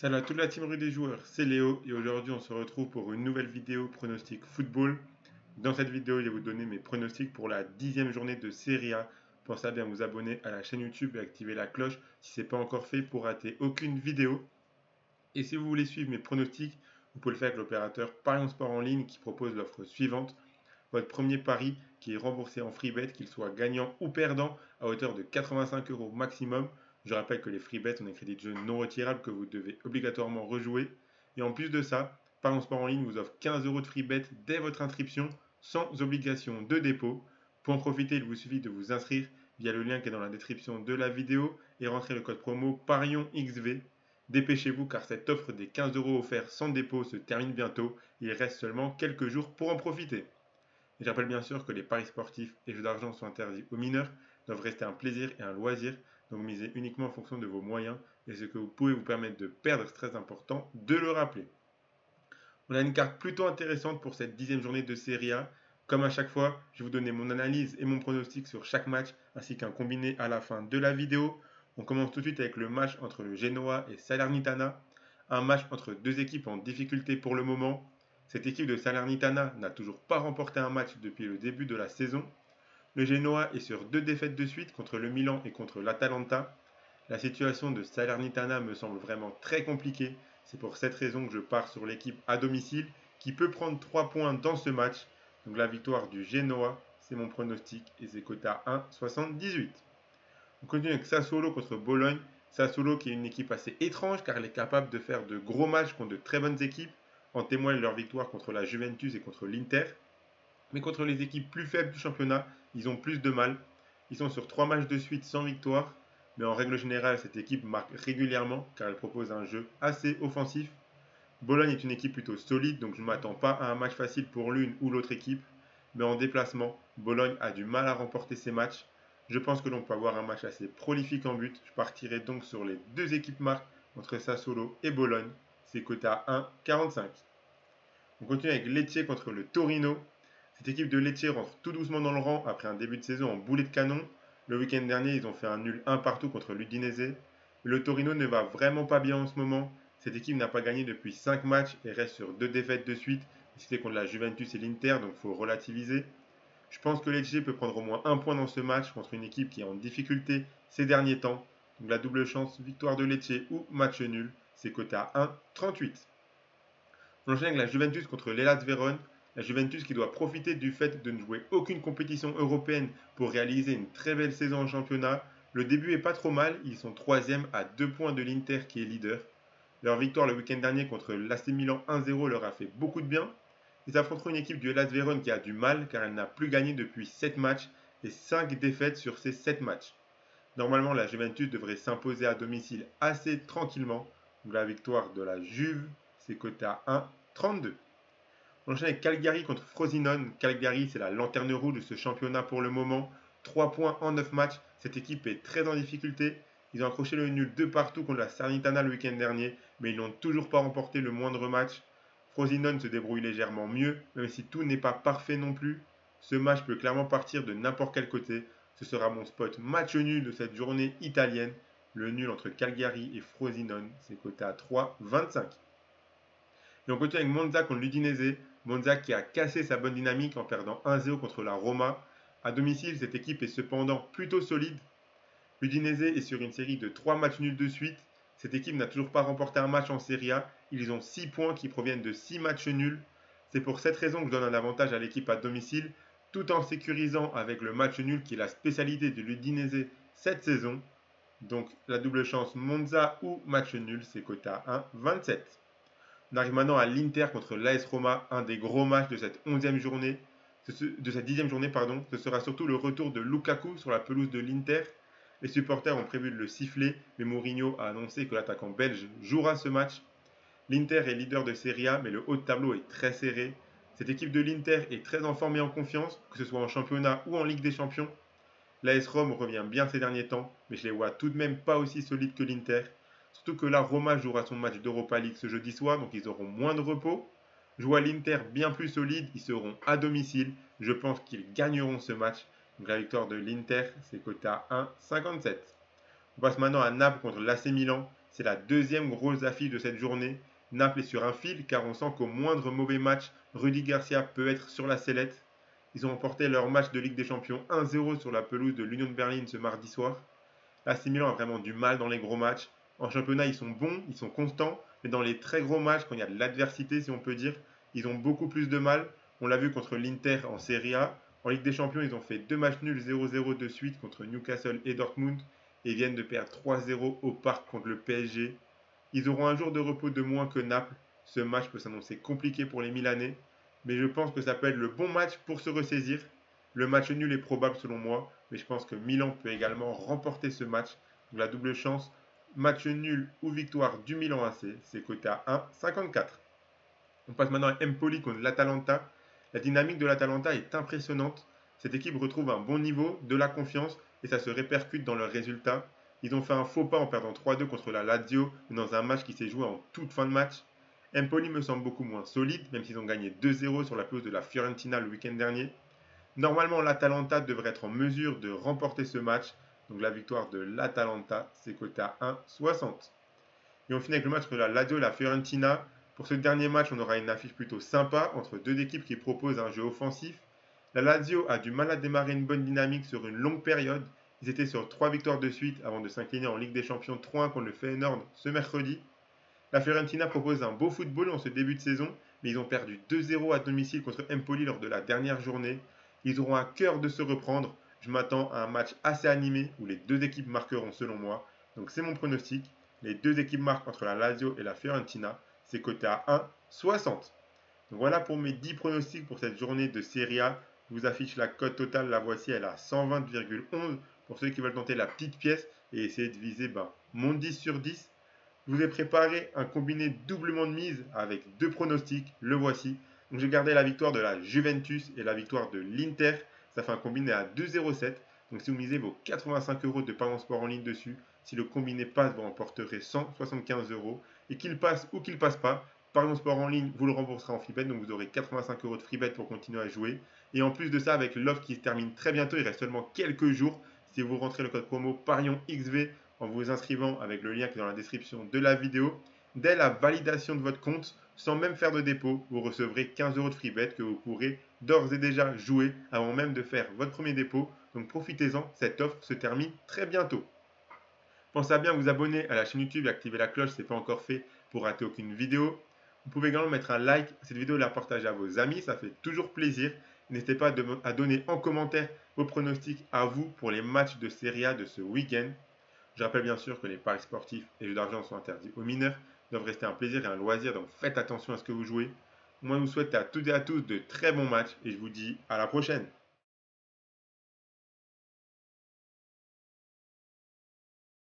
Salut à toute la team rue des joueurs, c'est Léo et aujourd'hui on se retrouve pour une nouvelle vidéo pronostic football. Dans cette vidéo, je vais vous donner mes pronostics pour la 10e journée de Serie A. Pensez à bien vous abonner à la chaîne YouTube et activer la cloche si ce n'est pas encore fait pour rater aucune vidéo. Et si vous voulez suivre mes pronostics, vous pouvez le faire avec l'opérateur Parion Sport en ligne qui propose l'offre suivante. Votre premier pari qui est remboursé en free bet, qu'il soit gagnant ou perdant, à hauteur de 85 euros maximum. Je rappelle que les free bets ont des crédits de jeu non retirables que vous devez obligatoirement rejouer. Et en plus de ça, Parion Sport en ligne vous offre 15 euros de free bet dès votre inscription, sans obligation de dépôt. Pour en profiter, il vous suffit de vous inscrire via le lien qui est dans la description de la vidéo et rentrer le code promo ParionXV. Dépêchez-vous car cette offre des 15 euros offerts sans dépôt se termine bientôt. Il reste seulement quelques jours pour en profiter. Et je rappelle bien sûr que les paris sportifs et jeux d'argent sont interdits aux mineurs, doivent rester un plaisir et un loisir, donc misez uniquement en fonction de vos moyens et ce que vous pouvez vous permettre de perdre, c'est très important de le rappeler. On a une carte plutôt intéressante pour cette 10e journée de Serie A. Comme à chaque fois, je vais vous donner mon analyse et mon pronostic sur chaque match, ainsi qu'un combiné à la fin de la vidéo. On commence tout de suite avec le match entre le Genoa et Salernitana, un match entre deux équipes en difficulté pour le moment. Cette équipe de Salernitana n'a toujours pas remporté un match depuis le début de la saison. Le Genoa est sur deux défaites de suite contre le Milan et contre l'Atalanta. La situation de Salernitana me semble vraiment très compliquée. C'est pour cette raison que je pars sur l'équipe à domicile qui peut prendre 3 points dans ce match. Donc la victoire du Genoa, c'est mon pronostic et c'est coté à 1,78. On continue avec Sassuolo contre Bologne. Sassuolo qui est une équipe assez étrange car elle est capable de faire de gros matchs contre de très bonnes équipes. En témoigne leur victoire contre la Juventus et contre l'Inter. Mais contre les équipes plus faibles du championnat, ils ont plus de mal. Ils sont sur 3 matchs de suite sans victoire. Mais en règle générale, cette équipe marque régulièrement car elle propose un jeu assez offensif. Bologne est une équipe plutôt solide, donc je ne m'attends pas à un match facile pour l'une ou l'autre équipe. Mais en déplacement, Bologne a du mal à remporter ses matchs. Je pense que l'on peut avoir un match assez prolifique en but. Je partirai donc sur les deux équipes marques entre Sassuolo et Bologne. C'est coté à 1,45. On continue avec Lecce contre le Torino. Cette équipe de Lecce rentre tout doucement dans le rang après un début de saison en boulet de canon. Le week-end dernier, ils ont fait un nul 1 partout contre l'Udinese. Le Torino ne va vraiment pas bien en ce moment. Cette équipe n'a pas gagné depuis 5 matchs et reste sur 2 défaites de suite. C'était contre la Juventus et l'Inter, donc il faut relativiser. Je pense que Lecce peut prendre au moins un point dans ce match contre une équipe qui est en difficulté ces derniers temps. Donc la double chance, victoire de Lecce ou match nul, c'est coté à 1,38. On enchaîne avec la Juventus contre l'Hellas Vérone. La Juventus qui doit profiter du fait de ne jouer aucune compétition européenne pour réaliser une très belle saison en championnat. Le début est pas trop mal, ils sont 3e à 2 points de l'Inter qui est leader. Leur victoire le week-end dernier contre l'AC Milan 1-0 leur a fait beaucoup de bien. Ils affronteront une équipe du Hellas Vérone qui a du mal car elle n'a plus gagné depuis 7 matchs et 5 défaites sur ces 7 matchs. Normalement, la Juventus devrait s'imposer à domicile assez tranquillement. Donc la victoire de la Juve, c'est coté à 1,32. On enchaîne avec Cagliari contre Frosinone. Cagliari, c'est la lanterne rouge de ce championnat pour le moment. 3 points en 9 matchs. Cette équipe est très en difficulté. Ils ont accroché le nul 2 partout contre la Salernitana le week-end dernier, mais ils n'ont toujours pas remporté le moindre match. Frosinone se débrouille légèrement mieux, même si tout n'est pas parfait non plus. Ce match peut clairement partir de n'importe quel côté. Ce sera mon spot match nul de cette journée italienne. Le nul entre Cagliari et Frosinone, c'est coté à 3,25. Et on continue avec Monza contre l'Udinese. Monza qui a cassé sa bonne dynamique en perdant 1-0 contre la Roma. À domicile, cette équipe est cependant plutôt solide. L'Udinese est sur une série de 3 matchs nuls de suite. Cette équipe n'a toujours pas remporté un match en Serie A. Ils ont 6 points qui proviennent de 6 matchs nuls. C'est pour cette raison que je donne un avantage à l'équipe à domicile, tout en sécurisant avec le match nul qui est la spécialité de l'Udinese cette saison. Donc la double chance Monza ou match nul, c'est coté à 1,27. On arrive maintenant à l'Inter contre l'AS Roma, un des gros matchs de cette 11e journée, de cette 10e journée, pardon. Ce sera surtout le retour de Lukaku sur la pelouse de l'Inter. Les supporters ont prévu de le siffler, mais Mourinho a annoncé que l'attaquant belge jouera ce match. L'Inter est leader de Serie A, mais le haut de tableau est très serré. Cette équipe de l'Inter est très en forme et en confiance, que ce soit en championnat ou en Ligue des Champions. L'AS Rome revient bien ces derniers temps, mais je les vois tout de même pas aussi solides que l'Inter. Surtout que là, Roma jouera son match d'Europa League ce jeudi soir, donc ils auront moins de repos. Je vois l'Inter bien plus solide, ils seront à domicile. Je pense qu'ils gagneront ce match. Donc la victoire de l'Inter, c'est coté à 1,57. On passe maintenant à Naples contre l'AC Milan. C'est la deuxième grosse affiche de cette journée. Naples est sur un fil car on sent qu'au moindre mauvais match, Rudy Garcia peut être sur la sellette. Ils ont remporté leur match de Ligue des Champions 1-0 sur la pelouse de l'Union de Berlin ce mardi soir. L'AC Milan a vraiment du mal dans les gros matchs. En championnat, ils sont bons, ils sont constants, mais dans les très gros matchs, quand il y a de l'adversité, si on peut dire, ils ont beaucoup plus de mal. On l'a vu contre l'Inter en Serie A. En Ligue des Champions, ils ont fait 2 matchs nuls 0-0 de suite contre Newcastle et Dortmund et viennent de perdre 3-0 au parc contre le PSG. Ils auront un jour de repos de moins que Naples. Ce match peut s'annoncer compliqué pour les Milanais, mais je pense que ça peut être le bon match pour se ressaisir. Le match nul est probable selon moi, mais je pense que Milan peut également remporter ce match. Donc la double chance, match nul ou victoire du Milan AC, c'est coté à 1,54. On passe maintenant à Empoli contre l'Atalanta. La dynamique de l'Atalanta est impressionnante. Cette équipe retrouve un bon niveau, de la confiance, et ça se répercute dans leurs résultats. Ils ont fait un faux pas en perdant 3-2 contre la Lazio, dans un match qui s'est joué en toute fin de match. Empoli me semble beaucoup moins solide, même s'ils ont gagné 2-0 sur la pelouse de la Fiorentina le week-end dernier. Normalement, l'Atalanta devrait être en mesure de remporter ce match. Donc la victoire de l'Atalanta, c'est coté à 1,60. Et on finit avec le match entre la Lazio et la Fiorentina. Pour ce dernier match, on aura une affiche plutôt sympa entre deux équipes qui proposent un jeu offensif. La Lazio a du mal à démarrer une bonne dynamique sur une longue période. Ils étaient sur 3 victoires de suite avant de s'incliner en Ligue des Champions 3-1 contre le Feyenoord ce mercredi. La Fiorentina propose un beau football en ce début de saison, mais ils ont perdu 2-0 à domicile contre Empoli lors de la dernière journée. Ils auront à cœur de se reprendre. Je m'attends à un match assez animé où les deux équipes marqueront selon moi. Donc c'est mon pronostic. Les deux équipes marquent entre la Lazio et la Fiorentina. C'est coté à 1,60. Donc voilà pour mes 10 pronostics pour cette journée de Serie A. Je vous affiche la cote totale, la voici, elle est à 120,11 pour ceux qui veulent tenter la petite pièce et essayer de viser mon 10 sur 10. Je vous ai préparé un combiné doublement de mise avec deux pronostics, le voici. Donc j'ai gardé la victoire de la Juventus et la victoire de l'Inter. Ça fait un combiné à 2,07. Donc si vous misez vos 85 euros de parion sport en ligne dessus, si le combiné passe, vous remporterez 175 euros. Et qu'il passe ou qu'il passe pas, parion sport en ligne, vous le rembourserez en freebet. Donc vous aurez 85 euros de freebet pour continuer à jouer. Et en plus de ça, avec l'offre qui se termine très bientôt, il reste seulement quelques jours. Si vous rentrez le code promo ParionXV en vous inscrivant avec le lien qui est dans la description de la vidéo, dès la validation de votre compte, sans même faire de dépôt, vous recevrez 15 euros de freebet que vous pourrez d'ores et déjà jouer avant même de faire votre premier dépôt. Donc profitez-en, cette offre se termine très bientôt. Pensez à bien vous abonner à la chaîne YouTube et activer la cloche si ce n'est pas encore fait pour rater aucune vidéo. Vous pouvez également mettre un like à cette vidéo et la partager à vos amis, ça fait toujours plaisir. N'hésitez pas à donner en commentaire vos pronostics à vous pour les matchs de Serie A de ce week-end. Je rappelle bien sûr que les paris sportifs et les jeux d'argent sont interdits aux mineurs, doivent rester un plaisir et un loisir, donc faites attention à ce que vous jouez. Moi, je vous souhaite à toutes et à tous de très bons matchs et je vous dis à la prochaine.